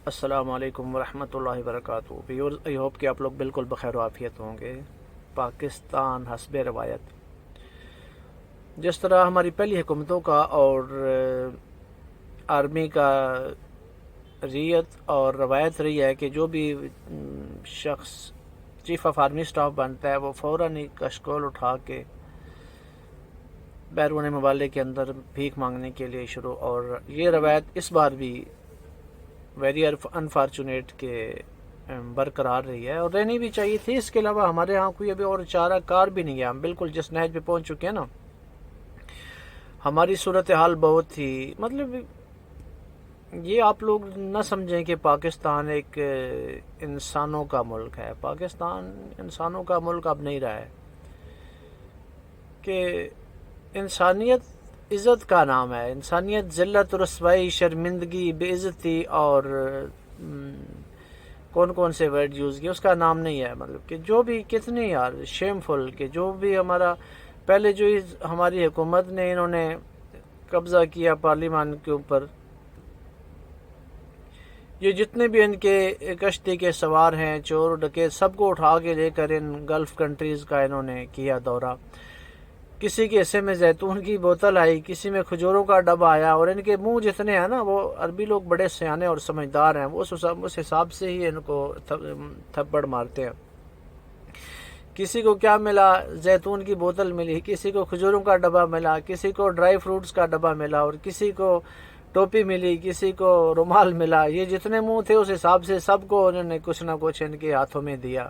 السلام علیکم ورحمۃ اللہ وبرکاتہ ویورز، آئی ہوپ کہ آپ لوگ بالکل بخیر و عافیت ہوں گے۔ پاکستان حسب روایت، جس طرح ہماری پہلی حکومتوں کا اور آرمی کا ریت اور روایت رہی ہے کہ جو بھی شخص چیف آف آرمی اسٹاف بنتا ہے وہ فوراً ہی کشکول اٹھا کے بیرون ممالک کے اندر بھیک مانگنے کے لیے شروع، اور یہ روایت اس بار بھی ویری انفارچونیٹ کہ برقرار رہی ہے اور رہنی بھی چاہیے تھی۔ اس کے علاوہ ہمارے ہاں کوئی ابھی اور چارہ کار بھی نہیں ہے، ہم بالکل جس نہج پہ پہنچ چکے ہیں نا، ہماری صورتحال بہت ہی مطلب یہ آپ لوگ نہ سمجھیں کہ پاکستان ایک انسانوں کا ملک ہے۔ پاکستان انسانوں کا ملک اب نہیں رہا ہے، کہ انسانیت عزت کا نام ہے۔ انسانیت ذلت، رسوائی، شرمندگی، بے عزتی اور کون کون سے ورڈ یوز کیے اس کا نام نہیں ہے۔ مطلب کہ جو بھی کتنے یار شیم فل کہ جو بھی ہمارا پہلے جو ہماری حکومت نے انہوں نے قبضہ کیا پارلیمان کے اوپر، یہ جتنے بھی ان کے کشتی کے سوار ہیں، چور ڈکیت، سب کو اٹھا کے لے کر ان گلف کنٹریز کا انہوں نے کیا دورہ۔ کسی کے حصے میں زیتون کی بوتل آئی، کسی میں کھجوروں کا ڈبہ آیا، اور ان کے منہ جتنے ہیں نا، وہ عربی لوگ بڑے سیانے اور سمجھدار ہیں، وہ اس حساب سے ہی ان کو تھپڑ مارتے ہیں۔ کسی کو کیا ملا؟ زیتون کی بوتل ملی، کسی کو کھجوروں کا ڈبہ ملا، کسی کو ڈرائی فروٹس کا ڈبہ ملا، اور کسی کو ٹوپی ملی، کسی کو رومال ملا۔ یہ جتنے منہ تھے اس حساب سے سب کو انہوں نے کچھ نہ کچھ ان کے ہاتھوں میں دیا۔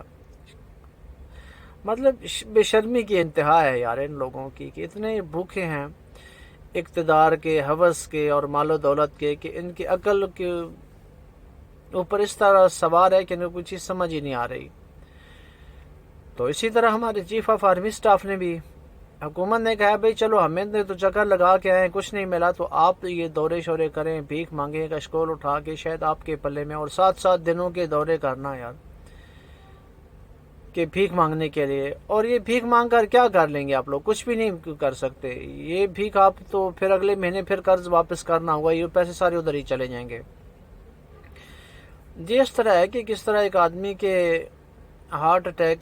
مطلب بے شرمی کی انتہا ہے یار ان لوگوں کی، کہ اتنے بھوکے ہیں اقتدار کے، ہوس کے اور مال و دولت کے، کہ ان کی عقل کے اوپر اس طرح سوار ہے کہ انہیں کوئی چیز سمجھ ہی نہیں آ رہی۔ تو اسی طرح ہمارے چیف آف آرمی اسٹاف نے بھی، حکومت نے کہا بھئی چلو ہمیں تو چکر لگا کے آئے، کچھ نہیں ملا تو آپ یہ دورے شورے کریں، بھیک مانگیں، کشکول اٹھا کے، شاید آپ کے پلے میں، اور 7 دنوں کے دورے کرنا یار، کہ بھیک مانگنے کے لیے۔ اور یہ بھیک مانگ کر کیا کر لیں گے آپ لوگ؟ کچھ بھی نہیں کر سکتے۔ یہ بھیک آپ تو پھر اگلے مہینے پھر قرض واپس کرنا ہوگا، یہ پیسے سارے ادھر ہی چلے جائیں گے۔ یہ اس طرح ہے کہ کس طرح ایک آدمی کے ہارٹ اٹیک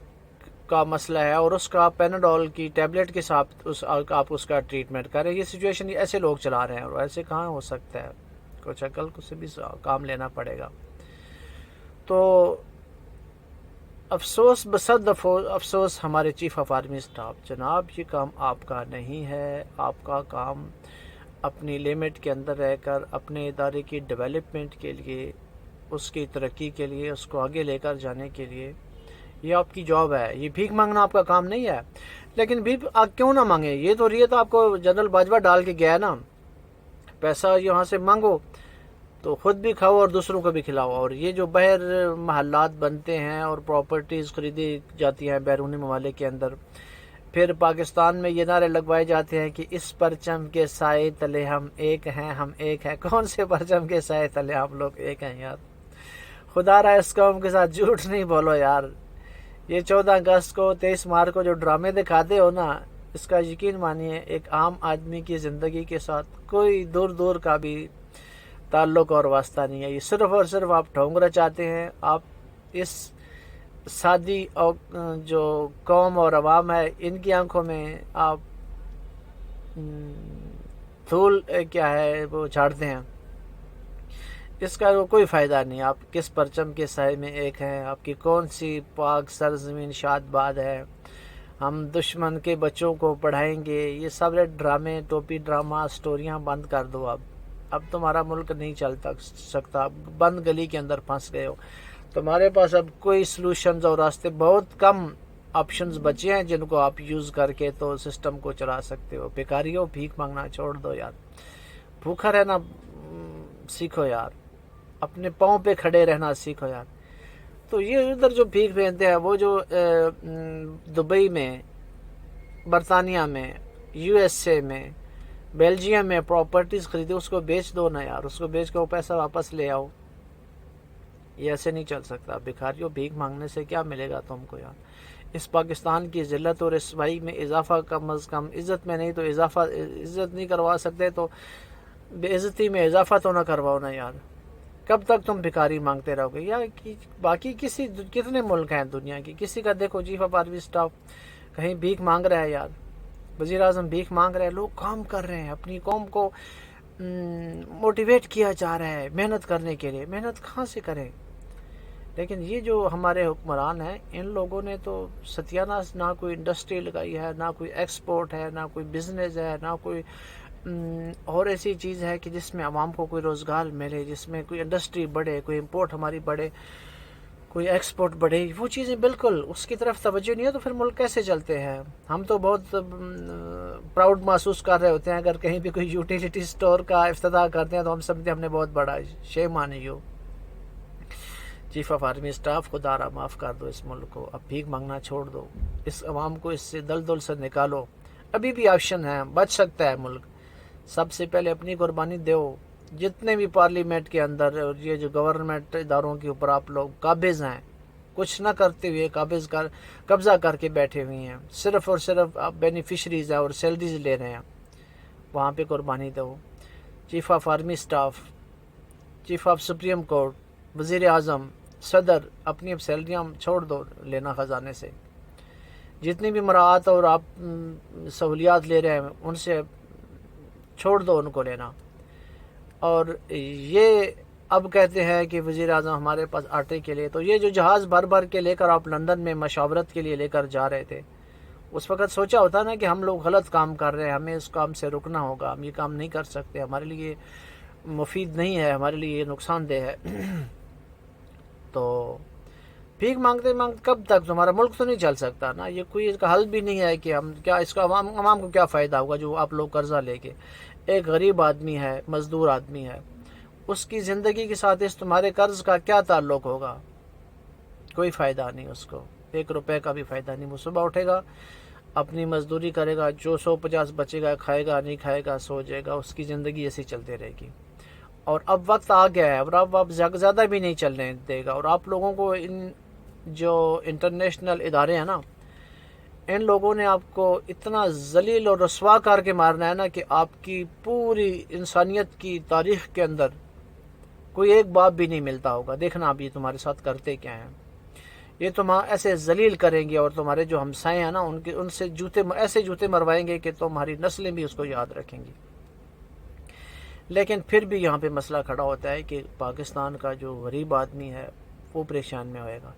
کا مسئلہ ہے اور اس کا پیناڈول کی ٹیبلٹ کے ساتھ آپ اس کا ٹریٹمنٹ کریں۔ یہ سچویشن ایسے لوگ چلا رہے ہیں، اور ایسے کہاں ہو سکتا ہے؟ کچھ عقل سے بھی کام لینا پڑے گا۔ تو افسوس بصد افسوس ہمارے چیف آف آرمی اسٹاف، جناب یہ کام آپ کا نہیں ہے۔ آپ کا کام اپنی لمٹ کے اندر رہ کر اپنے ادارے کی ڈیولپمنٹ کے لیے، اس کی ترقی کے لیے، اس کو آگے لے کر جانے کے لیے یہ آپ کی جاب ہے۔ یہ بھیک مانگنا آپ کا کام نہیں ہے۔ لیکن بھیک آپ کیوں نہ مانگیں؟ یہ تو ریت آپ کو جنرل باجوہ ڈال کے گیا ہے نا، پیسہ یہاں سے مانگو تو خود بھی کھاؤ اور دوسروں کو بھی کھلاؤ۔ اور یہ جو باہر محلات بنتے ہیں اور پراپرٹیز خریدی جاتی ہیں بیرونی ممالک کے اندر، پھر پاکستان میں یہ نعرے لگوائے جاتے ہیں کہ اس پرچم کے سائے تلے ہم ایک ہیں، ہم ایک ہیں۔ کون سے پرچم کے سائے تلے ہم لوگ ایک ہیں یار؟ خدا رہا اس قوم کے ساتھ جھوٹ نہیں بولو یار۔ یہ 14 اگست کو 23 مارچ کو جو ڈرامے دکھاتے ہو نا، اس کا یقین مانیے ایک عام آدمی کی زندگی کے ساتھ کوئی دور دور کا بھی تعلق اور واسطہ نہیں ہے۔ یہ صرف اور صرف آپ ٹھونگرا چاہتے ہیں۔ آپ اس سادی اور جو قوم اور عوام ہے، ان کی آنکھوں میں آپ دھول کیا ہے وہ جھاڑتے ہیں۔ اس کا کوئی فائدہ نہیں۔ آپ کس پرچم کے سائے میں ایک ہیں؟ آپ کی کون سی پاک سرزمین شاد باد ہے؟ ہم دشمن کے بچوں کو پڑھائیں گے؟ یہ سب ڈرامے، ٹوپی ڈرامہ، سٹوریاں بند کر دو۔ اب تمہارا ملک نہیں چل سکتا، بند گلی کے اندر پھنس گئے ہو۔ تمہارے پاس اب کوئی سلوشنز اور راستے، بہت کم آپشنز بچے ہیں جن کو آپ یوز کر کے تو سسٹم کو چلا سکتے ہو۔ بھکاریوں، بھیک مانگنا چھوڑ دو یار، بھوکا رہنا سیکھو یار، اپنے پاؤں پہ کھڑے رہنا سیکھو یار۔ تو یہ ادھر جو بھیک بھیجتے ہیں، وہ جو دبئی میں، برطانیہ میں، یو ایس اے میں، بیلجیم میں پراپرٹیز خریدے، اس کو بیچ دو نا یار، اس کو بیچ کے وہ پیسہ واپس لے آؤ۔ یہ ایسے نہیں چل سکتا۔ بھکاریوں، بھیک مانگنے سے کیا ملے گا تم کو یار؟ اس پاکستان کی ذلت اور رسوائی میں اضافہ کم از کم، عزت میں نہیں تو اضافہ، عزت نہیں کروا سکتے تو بے عزتی میں اضافہ تو نہ کرواؤ نا یار۔ کب تک تم بھکاری مانگتے رہو گے؟ یا باقی کتنے ملک ہیں دنیا کی، کسی کا دیکھو چیف آف آرمی اسٹاف کہیں بھیک مانگ رہا ہے یار، وزیر اعظم بھیک مانگ رہے ہیں، لوگ کام کر رہے ہیں، اپنی قوم کو موٹیویٹ کیا جا رہا ہے محنت کرنے کے لیے، محنت کہاں سے کریں؟ لیکن یہ جو ہمارے حکمران ہیں، ان لوگوں نے تو ستیاناش، نہ کوئی انڈسٹری لگائی ہے، نہ کوئی ایکسپورٹ ہے، نہ کوئی بزنس ہے، نہ کوئی اور ایسی چیز ہے کہ جس میں عوام کو کوئی روزگار ملے، جس میں کوئی انڈسٹری بڑھے، کوئی امپورٹ ہماری بڑھے، کوئی ایکسپورٹ بڑھے، وہ چیزیں بالکل اس کی طرف توجہ نہیں ہے، تو پھر ملک کیسے چلتے ہیں؟ ہم تو بہت پراؤڈ محسوس کر رہے ہوتے ہیں اگر کہیں بھی کوئی یوٹیلیٹی اسٹور کا افتتاح کرتے ہیں تو ہم سمجھتے ہیں ہم نے بہت بڑا، shame on you chief of army staff, خدا را معاف کر دو اس ملک کو، اب بھیک مانگنا چھوڑ دو، اس عوام کو اس سے دلدل سے نکالو، ابھی بھی آپشن ہے، بچ سکتا ہے ملک، سب سے پہلے اپنی قربانی دو، جتنے بھی پارلیمنٹ کے اندر اور یہ جو گورنمنٹ اداروں کے اوپر آپ لوگ قابض ہیں، کچھ نہ کرتے ہوئے قبضہ کر کے بیٹھے ہوئے ہیں، صرف اور صرف آپ بینیفیشریز ہیں اور سیلریز لے رہے ہیں، وہاں پہ قربانی دو، chief of army staff, chief of supreme court, وزیر اعظم، صدر، اپنی اب سیلریاں چھوڑ دو لینا خزانے سے، جتنی بھی مراعات اور آپ سہولیات لے رہے ہیں ان سے چھوڑ دو ان کو لینا۔ اور یہ اب کہتے ہیں کہ وزیر اعظم ہمارے پاس آٹے کے لیے، تو یہ جو جہاز بھر بھر کے لے کر آپ لندن میں مشاورت کے لیے لے کر جا رہے تھے، اس وقت سوچا ہوتا نا کہ ہم لوگ غلط کام کر رہے ہیں، ہمیں اس کام سے رکنا ہوگا، ہم یہ کام نہیں کر سکتے، ہمارے لیے مفید نہیں ہے، ہمارے لیے یہ نقصان دہ ہے۔ تو بھیک مانگتے مانگتے کب تک؟ تمہارا ملک تو نہیں چل سکتا نا، یہ کوئی اس کا حل بھی نہیں ہے کہ ہم کیا اس کا عوام کو کیا فائدہ ہوگا جو آپ لوگ قرضہ لے کے، ایک غریب آدمی ہے، مزدور آدمی ہے، اس کی زندگی کے ساتھ اس تمہارے قرض کا کیا تعلق ہوگا؟ کوئی فائدہ نہیں اس کو، 1 روپے کا بھی فائدہ نہیں۔ وہ صبح اٹھے گا، اپنی مزدوری کرے گا، جو 150 بچے گا کھائے گا، نہیں کھائے گا سو جائے گا، اس کی زندگی ایسی چلتے رہے گی۔ اور اب وقت آ گیا ہے، اور اب زیادہ بھی نہیں چلنے دے گا، اور آپ لوگوں کو ان جو انٹرنیشنل ادارے ہیں نا، ان لوگوں نے آپ کو اتنا ذلیل اور رسوا کر کے مارنا ہے نا کہ آپ کی پوری انسانیت کی تاریخ کے اندر کوئی ایک باپ بھی نہیں ملتا ہوگا۔ دیکھنا اب یہ تمہارے ساتھ کرتے کیا ہیں، یہ ایسے ذلیل کریں گے، اور تمہارے جو ہمسائے ہیں نا ان سے ایسے جوتے مروائیں گے کہ تمہاری نسلیں بھی اس کو یاد رکھیں گی۔ لیکن پھر بھی یہاں پہ مسئلہ کھڑا ہوتا ہے کہ پاکستان کا جو غریب آدمی ہے وہ پریشان میں ہوئے گا۔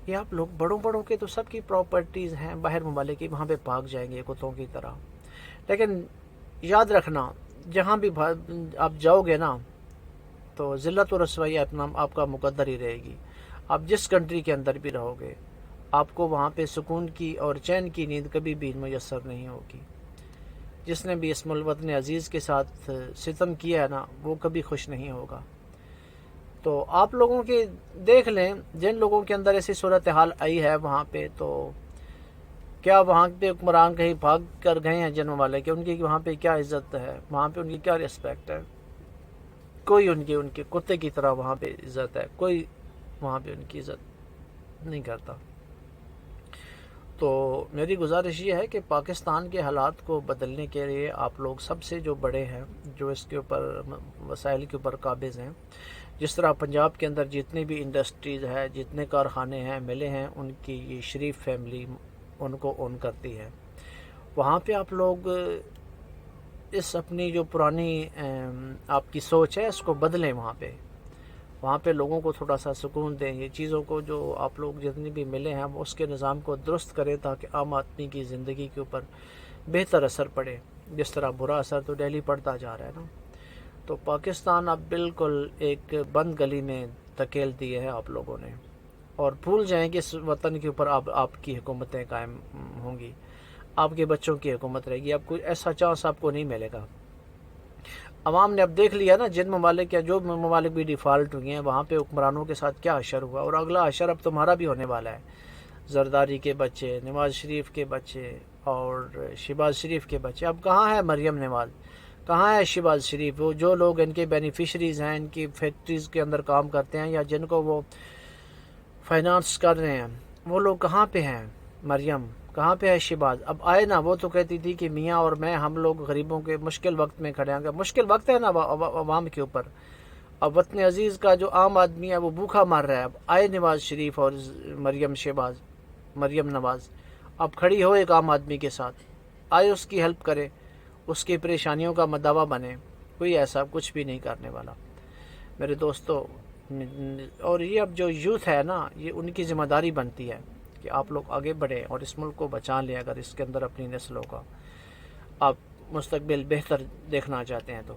یہ آپ لوگ بڑوں کے تو سب کی پراپرٹیز ہیں باہر ممالک کی، وہاں پہ بھاگ جائیں گے کتوں کی طرح۔ لیکن یاد رکھنا، جہاں بھی آپ جاؤ گے نا تو ذلت و رسوائی آپ کا مقدر ہی رہے گی۔ آپ جس کنٹری کے اندر بھی رہو گے، آپ کو وہاں پہ سکون کی اور چین کی نیند کبھی بھی میسر نہیں ہوگی۔ جس نے بھی اس وطن عزیز کے ساتھ ستم کیا ہے نا، وہ کبھی خوش نہیں ہوگا۔ تو آپ لوگوں کے دیکھ لیں، جن لوگوں کے اندر ایسی صورتحال آئی ہے وہاں پہ، تو کیا وہاں پہ حکمران کہیں بھاگ کر گئے ہیں جنم والے کہ ان کی وہاں پہ کیا عزت ہے، وہاں پہ ان کی کیا ریسپیکٹ ہے؟ کوئی ان کے کتے کی طرح وہاں پہ عزت ہے، کوئی وہاں پہ ان کی عزت نہیں کرتا۔ تو میری گزارش یہ ہے کہ پاکستان کے حالات کو بدلنے کے لیے آپ لوگ سب سے جو بڑے ہیں، جو اس کے اوپر وسائل کے اوپر قابض ہیں، جس طرح پنجاب کے اندر جتنے بھی انڈسٹریز ہے، جتنے کارخانے ہیں، ملیں ہیں، ان کی یہ شریف فیملی ان کو اون کرتی ہے، وہاں پہ آپ لوگ اس اپنی جو پرانی آپ کی سوچ ہے اس کو بدلیں، وہاں پہ لوگوں کو تھوڑا سا سکون دیں، یہ چیزوں کو جو آپ لوگ جتنی بھی ملے ہیں اس کے نظام کو درست کریں تاکہ عام آدمی کی زندگی کے اوپر بہتر اثر پڑے، جس طرح برا اثر تو ڈیلی پڑتا جا رہا ہے نا۔ تو پاکستان اب بالکل ایک بند گلی میں دھکیل دیے ہے آپ لوگوں نے، اور بھول جائیں کہ اس وطن کے اوپر آپ کی حکومتیں قائم ہوں گی، آپ کے بچوں کی حکومت رہے گی، اب کوئی ایسا چانس آپ کو نہیں ملے گا۔ عوام نے اب دیکھ لیا نا، جن ممالک یا جو ممالک بھی ڈیفالٹ ہوئی ہیں وہاں پہ حکمرانوں کے ساتھ کیا حشر ہوا، اور اگلا حشر اب تمہارا بھی ہونے والا ہے۔ زرداری کے بچے، نواز شریف کے بچے اور شہباز شریف کے بچے، اب کہاں ہے مریم نواز، کہاں ہے شہباز شریف؟ وہ جو لوگ ان کے بینیفیشریز ہیں، ان کی فیکٹریز کے اندر کام کرتے ہیں یا جن کو وہ فائنانس کر رہے ہیں، وہ لوگ کہاں پہ ہیں؟ مریم کہاں پہ ہے؟ شہباز اب آئے نا، وہ تو کہتی تھی کہ میاں اور میں ہم لوگ غریبوں کے مشکل وقت میں کھڑے ہیں، مشکل وقت ہے نا عوام کے اوپر، اب وطن عزیز کا جو عام آدمی ہے وہ بھوکا مر رہا ہے. اب آئے نواز شریف اور مریم نواز، اب کھڑی ہو ایک عام آدمی کے ساتھ، آئے اس کی ہیلپ کرے، اس کی پریشانیوں کا مداوا بنے. کوئی ایسا کچھ بھی نہیں کرنے والا میرے دوستو. اور یہ اب جو یوتھ ہے نا، یہ ان کی ذمہ داری بنتی ہے کہ آپ لوگ آگے بڑھیں اور اس ملک کو بچا لیں. اگر اس کے اندر اپنی نسلوں کا آپ مستقبل بہتر دیکھنا چاہتے ہیں تو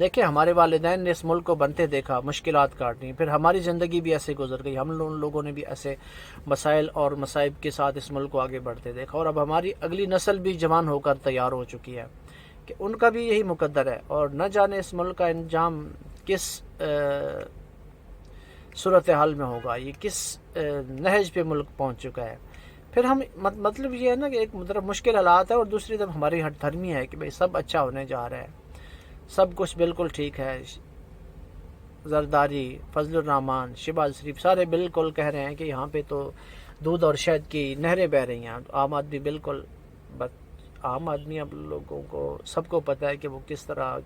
دیکھیں، ہمارے والدین نے اس ملک کو بنتے دیکھا، مشکلات کاٹنی، پھر ہماری زندگی بھی ایسے گزر گئی. ہم لوگوں نے بھی ایسے مسائل اور مصائب کے ساتھ اس ملک کو آگے بڑھتے دیکھا، اور اب ہماری اگلی نسل بھی جوان ہو کر تیار ہو چکی ہے کہ ان کا بھی یہی مقدر ہے. اور نہ جانے اس ملک کا انجام کس صورتحال میں ہوگا، یہ کس نہج پہ ملک پہنچ چکا ہے. پھر ہم مطلب یہ ہے نا کہ ایک طرف مشکل حالات ہے اور دوسری طرف ہماری ہٹ دھرمی ہے کہ بھئی سب اچھا ہونے جا رہا ہے، سب کچھ بالکل ٹھیک ہے. زرداری، فضل الرحمان، شہباز شریف سارے بالکل کہہ رہے ہیں کہ یہاں پہ تو دودھ اور شہد کی نہریں بہہ رہی ہیں. عام آدمی بالکل عام آدمی اب لوگوں کو سب کو پتہ ہے کہ وہ کس طرح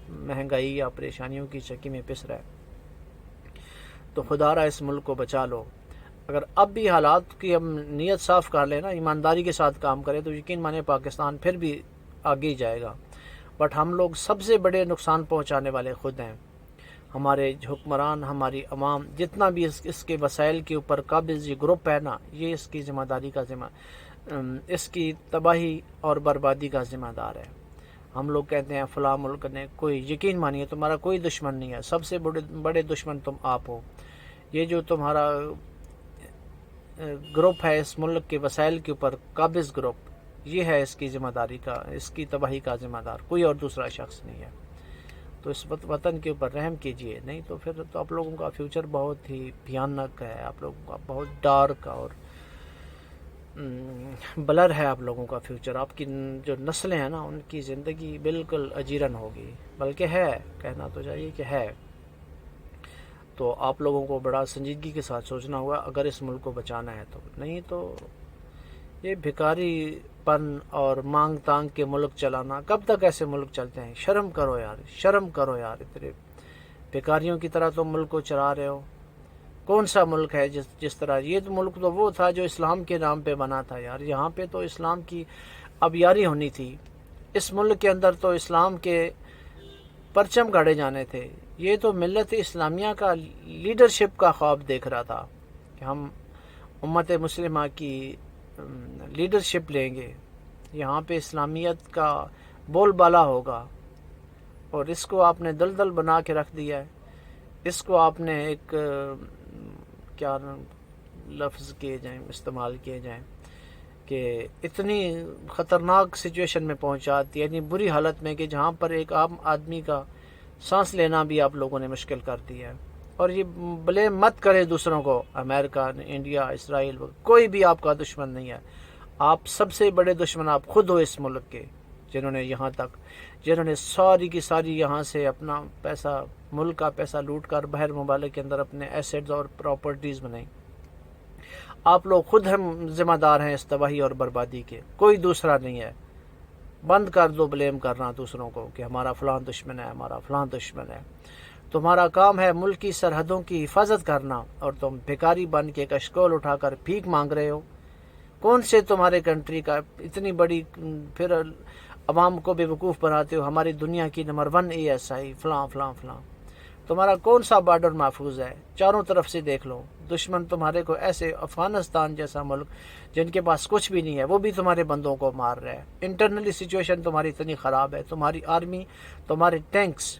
مہنگائی یا پریشانیوں کی چکی میں پس رہا ہے. تو خدا را اس ملک کو بچا لو. اگر اب بھی حالات کی ہم نیت صاف کر لیں نا، ایمانداری کے ساتھ کام کریں، تو یقین مانے پاکستان پھر بھی آگے ہی جائے گا. بٹ ہم لوگ سب سے بڑے نقصان پہنچانے والے خود ہیں. ہمارے حکمران، ہماری عوام، جتنا بھی اس کے وسائل کے اوپر قابض یہ گروپ ہے نا، یہ اس کی ذمہ داری کا اس کی تباہی اور بربادی کا ذمہ دار ہے. ہم لوگ کہتے ہیں فلاں ملک نے، کوئی یقین مانیے تمہارا کوئی دشمن نہیں ہے. سب سے بڑے دشمن تم آپ ہو. یہ جو تمہارا گروپ ہے اس ملک کے وسائل کے اوپر قابض گروپ، یہ ہے اس کی ذمہ داری کا، اس کی تباہی کا ذمہ دار کوئی اور دوسرا شخص نہیں ہے. تو اس وطن کے اوپر رحم کیجئے، نہیں تو پھر تو آپ لوگوں کا فیوچر بہت ہی بھیانک ہے. آپ لوگوں کا بہت ڈارک اور بلر ہے آپ لوگوں کا فیوچر. آپ کی جو نسلیں ہیں نا، ان کی زندگی بالکل اجیرن ہوگی. بلکہ ہے، کہنا تو چاہیے کہ ہے. تو آپ لوگوں کو بڑا سنجیدگی کے ساتھ سوچنا ہوگا اگر اس ملک کو بچانا ہے تو. نہیں تو یہ بھکاری پن اور مانگ تانگ کے ملک چلانا، کب تک ایسے ملک چلتے ہیں؟ شرم کرو یار، شرم کرو یار. اتنے بھکاریوں کی طرح تم ملک کو چلا رہے ہو. کون سا ملک ہے جس طرح یہ تو ملک تو وہ تھا جو اسلام کے نام پہ بنا تھا یار. یہاں پہ تو اسلام کی اب یاری ہونی تھی. اس ملک کے اندر تو اسلام کے پرچم گاڑے جانے تھے. یہ تو ملت اسلامیہ کا لیڈرشپ کا خواب دیکھ رہا تھا کہ ہم امت مسلمہ کی لیڈرشپ لیں گے، یہاں پہ اسلامیت کا بول بالا ہوگا. اور اس کو آپ نے دلدل بنا کے رکھ دیا ہے. اس کو آپ نے ایک کیا لفظ کیے جائیں، استعمال کیے جائیں کہ اتنی خطرناک سچویشن میں پہنچاتی ہے، یعنی بری حالت میں کہ جہاں پر ایک عام آدمی کا سانس لینا بھی آپ لوگوں نے مشکل کر دیا ہے. اور یہ بلیم مت کرے دوسروں کو، امریکہ، انڈیا، اسرائیل، کوئی بھی آپ کا دشمن نہیں ہے. آپ سب سے بڑے دشمن آپ خود ہو اس ملک کے، جنہوں نے ساری کی ساری یہاں سے اپنا پیسہ، ملک کا پیسہ لوٹ کر باہر ممالک کے اندر اپنے ایسیٹس اور پراپرٹیز بنائی. آپ لوگ خود ہم ذمہ دار ہیں اس تباہی اور بربادی کے، کوئی دوسرا نہیں ہے. بند کر دو بلیم کرنا دوسروں کو کہ ہمارا فلاں دشمن ہے، ہمارا فلاں دشمن ہے. تمہارا کام ہے ملک کی سرحدوں کی حفاظت کرنا، اور تم بھکاری بن کے کشکول اٹھا کر بھیک مانگ رہے ہو. کون سے تمہارے کنٹری کا اتنی بڑی، پھر عوام کو بے وقوف بناتے ہو، ہماری دنیا کی نمبر 1 ASI فلاں فلاں فلاں. تمہارا کون سا بارڈر محفوظ ہے؟ چاروں طرف سے دیکھ لو. دشمن تمہارے کو ایسے افغانستان جیسا ملک جن کے پاس کچھ بھی نہیں ہے، وہ بھی تمہارے بندوں کو مار رہا ہے. انٹرنلی سچویشن تمہاری اتنی خراب ہے، تمہاری آرمی، تمہارے ٹینکس،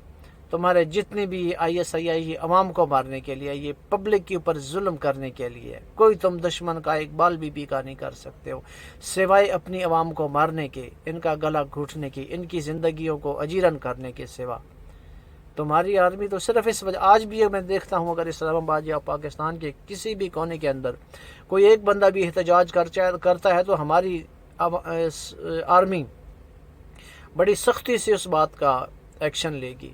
تمہارے جتنی بھی ISI یہ عوام کو مارنے کے لیے، یہ پبلک کے اوپر ظلم کرنے کے لیے. کوئی تم دشمن کا ایک بال بھی پیکا نہیں کر سکتے ہو سوائے اپنی عوام کو مارنے کے، ان کا گلا گھونٹنے کی، ان کی زندگیوں کو اجیرن کرنے کے سوا. تمہاری آرمی تو صرف اس وجہ، آج بھی میں دیکھتا ہوں اگر اسلام آباد یا پاکستان کے کسی بھی کونے کے اندر کوئی ایک بندہ بھی احتجاج کرتا ہے تو ہماری آرمی بڑی سختی سے اس بات کا ایکشن لے گی.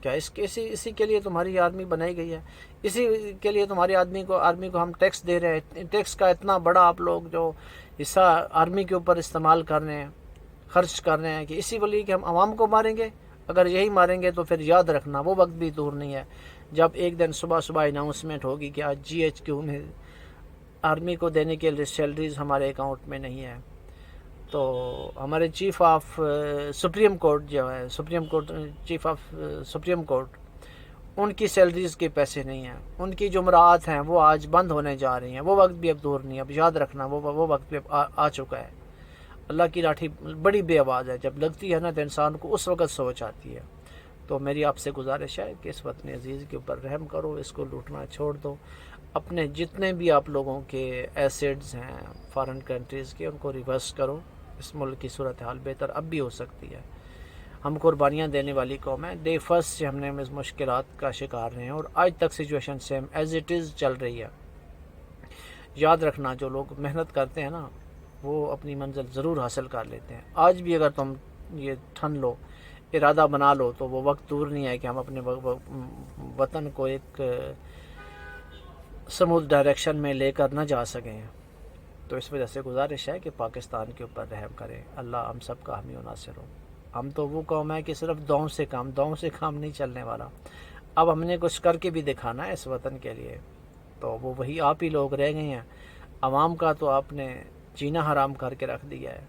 کیا اسی کے لیے تمہاری آرمی بنائی گئی ہے؟ اسی کے لیے تمہاری آرمی کو ہم ٹیکس دے رہے ہیں. ٹیکس کا اتنا بڑا آپ لوگ جو حصہ آرمی کے اوپر استعمال کر رہے ہیں، خرچ کر رہے ہیں، کہ اسی وجہ کہ ہم عوام کو ماریں گے. اگر یہی ماریں گے تو پھر یاد رکھنا وہ وقت بھی دور نہیں ہے جب ایک دن صبح صبح اناؤنسمنٹ ہوگی کہ آج جی ایچ کیو میں آرمی کو دینے کے لیے سیلریز ہمارے اکاؤنٹ میں نہیں ہے، تو ہمارے چیف آف سپریم کورٹ جو ہے، چیف آف سپریم کورٹ، ان کی سیلریز کے پیسے نہیں ہیں، ان کی جمعرات ہیں وہ آج بند ہونے جا رہی ہیں، وہ وقت بھی اب دور نہیں ہے، اب یاد رکھنا وہ وقت بھی اب آ چکا ہے۔ اللہ کی لاٹھی بڑی بے آواز ہے، جب لگتی ہے نا تو انسان کو اس وقت سوچ آتی ہے۔ تو میری آپ سے گزارش ہے کہ اس وطن عزیز کے اوپر رحم کرو، اس کو لوٹنا چھوڑ دو، اپنے جتنے بھی آپ لوگوں کے ایسیڈز ہیں فارن کنٹریز کے ان کو ریورس کرو، اس ملک کی صورتحال بہتر اب بھی ہو سکتی ہے۔ ہم قربانیاں دینے والی قوم ہیں، ڈے فرسٹ سے ہم نے اس مشکلات کا شکار رہے ہیں اور آج تک situation same as it is چل رہی ہے۔ یاد رکھنا جو لوگ محنت کرتے ہیں نا وہ اپنی منزل ضرور حاصل کر لیتے ہیں۔ آج بھی اگر تم یہ ٹھن لو، ارادہ بنا لو، تو وہ وقت دور نہیں ہے کہ ہم اپنے وطن کو ایک سموتھ ڈائریکشن میں لے کر نہ جا سکیں۔ تو اس وجہ سے گزارش ہے کہ پاکستان کے اوپر رحم کرے، اللہ ہم سب کا حامی و ناصر ہو۔ ہم تو وہ قوم ہے کہ صرف دعاؤں سے کام نہیں چلنے والا، اب ہم نے کچھ کر کے بھی دکھانا ہے اس وطن کے لیے۔ تو وہ وہی آپ ہی لوگ رہ گئے ہیں، عوام کا تو آپ نے جینا حرام کر کے رکھ دیا ہے،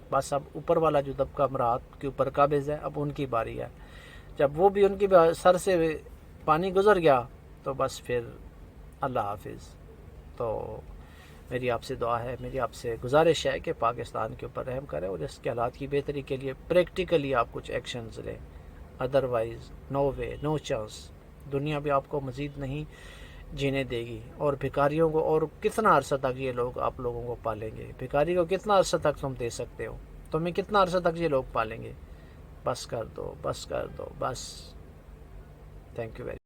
بس اب اوپر والا جو طبقہ امراء کے اوپر قابض ہے اب ان کی باری ہے، جب وہ بھی ان کی سر سے پانی گزر گیا تو بس پھر اللہ حافظ۔ تو میری آپ سے دعا ہے، میری آپ سے گزارش ہے کہ پاکستان کے اوپر رحم کرے اور اس کے حالات کی بہتری کے لیے پریکٹیکلی آپ کچھ ایکشنز لیں، ادروائز نو وے نو چانس۔ دنیا بھی آپ کو مزید نہیں جینے دے گی، اور بھکاریوں کو اور کتنا عرصہ تک یہ لوگ آپ لوگوں کو پالیں گے؟ بھکاری کو کتنا عرصہ تک تم دے سکتے ہو؟ تمہیں کتنا عرصہ تک یہ لوگ پالیں گے؟ بس کر دو، بس کر دو، بس۔ Thank you very